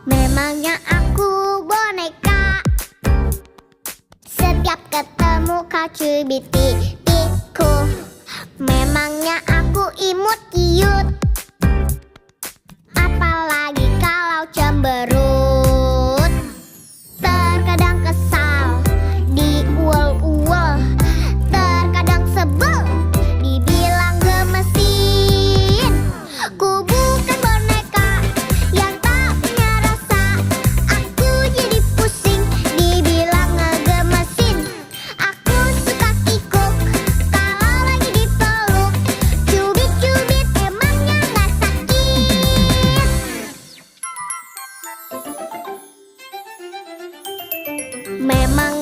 Memangnya aku boneka, setiap ketemu kau cubit-cubitku. Memangnya aku imut cute, apalagi kalau cemberut. Terkadang kesal, diuel-uel, terkadang sebel, dibilang gemesin. Ku bukan boneka yang tak punya rasa. Aku jadi pusing, dibilang ngegemesin. Aku suka kikuk kalau lagi dipeluk. Cubit-cubit emangnya gak sakit? Memang